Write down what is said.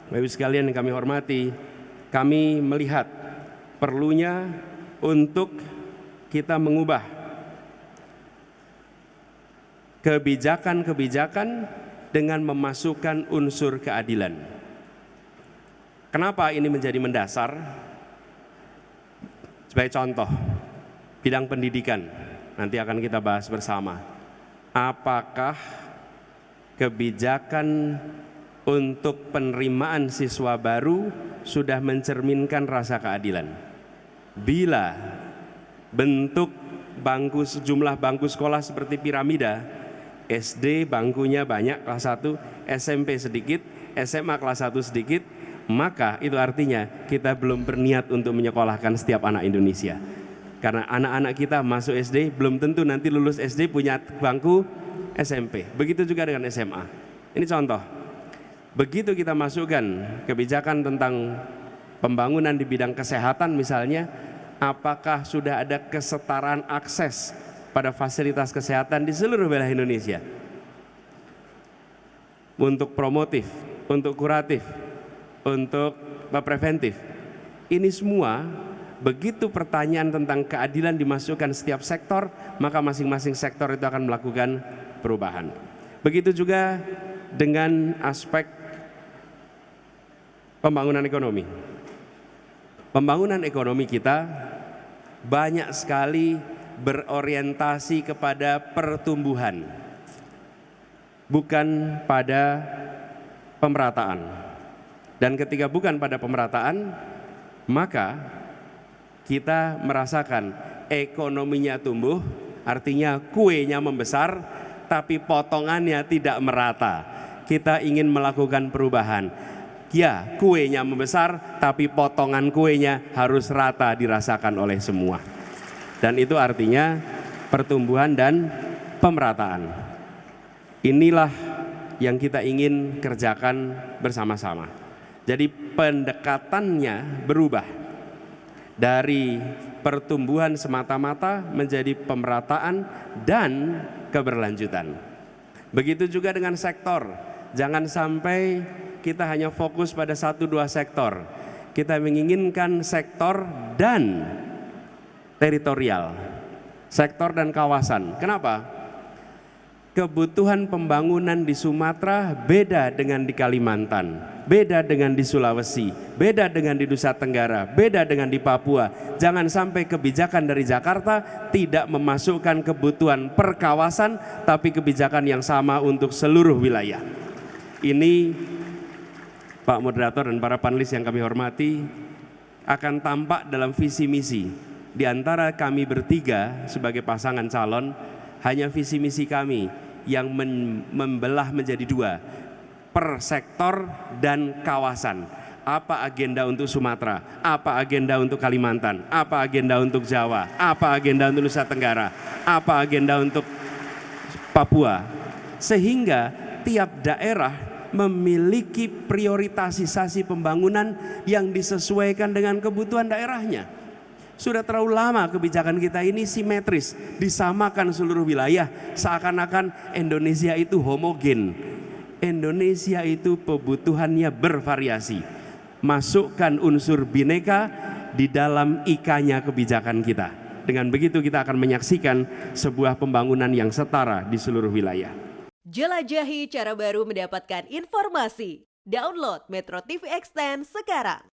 Bapak Ibu sekalian yang kami hormati, kami melihat perlunya untuk kita mengubah kebijakan-kebijakan dengan memasukkan unsur keadilan. Kenapa ini menjadi mendasar? Sebagai contoh, bidang pendidikan, nanti akan kita bahas bersama. Apakah kebijakan untuk penerimaan siswa baru sudah mencerminkan rasa keadilan? Bila bentuk jumlah bangku sekolah seperti piramida, SD bangkunya banyak kelas 1, SMP sedikit, SMA kelas 1 sedikit, maka itu artinya kita belum berniat untuk menyekolahkan setiap anak Indonesia. Karena anak-anak kita masuk SD belum tentu nanti lulus SD punya bangku SMP. Begitu juga dengan SMA. Ini contoh. Begitu kita masukkan kebijakan tentang pembangunan di bidang kesehatan misalnya, apakah sudah ada kesetaraan akses pada fasilitas kesehatan di seluruh wilayah Indonesia? Untuk promotif, untuk kuratif, untuk preventif. Ini semua begitu pertanyaan tentang keadilan dimasukkan setiap sektor, maka masing-masing sektor itu akan melakukan perubahan. Begitu juga dengan aspek pembangunan ekonomi. Pembangunan ekonomi kita banyak sekali berorientasi kepada pertumbuhan, bukan pada pemerataan. Dan ketika bukan pada pemerataan, maka kita merasakan ekonominya tumbuh, artinya kuenya membesar, tapi potongannya tidak merata. Kita ingin melakukan perubahan. Ya, kuenya membesar, tapi potongan kuenya harus rata dirasakan oleh semua. Dan itu artinya pertumbuhan dan pemerataan. Inilah yang kita ingin kerjakan bersama-sama. Jadi pendekatannya berubah dari pertumbuhan semata-mata menjadi pemerataan dan keberlanjutan. Begitu juga dengan sektor. Jangan sampai kita hanya fokus pada 1-2 sektor. Kita menginginkan sektor dan teritorial, sektor dan kawasan. Kenapa? Kebutuhan pembangunan di Sumatera beda dengan di Kalimantan, beda dengan di Sulawesi, beda dengan di Nusa Tenggara, beda dengan di Papua. Jangan sampai kebijakan dari Jakarta tidak memasukkan kebutuhan per kawasan, tapi kebijakan yang sama untuk seluruh wilayah. Ini Pak Moderator dan para panelis yang kami hormati, akan tampak dalam visi misi. Di antara kami bertiga sebagai pasangan calon, hanya visi misi kami yang membelah menjadi 2, per sektor dan kawasan. Apa agenda untuk Sumatera, apa agenda untuk Kalimantan, apa agenda untuk Jawa, apa agenda untuk Nusa Tenggara, apa agenda untuk Papua. Sehingga tiap daerah memiliki prioritasasi pembangunan yang disesuaikan dengan kebutuhan daerahnya. Sudah terlalu lama kebijakan kita ini simetris, disamakan seluruh wilayah, seakan-akan Indonesia itu homogen. Indonesia itu kebutuhannya bervariasi. Masukkan unsur bineka di dalam IK-nya kebijakan kita. Dengan begitu kita akan menyaksikan sebuah pembangunan yang setara di seluruh wilayah. Jelajahi cara baru mendapatkan informasi. Download Metro TV Extend sekarang.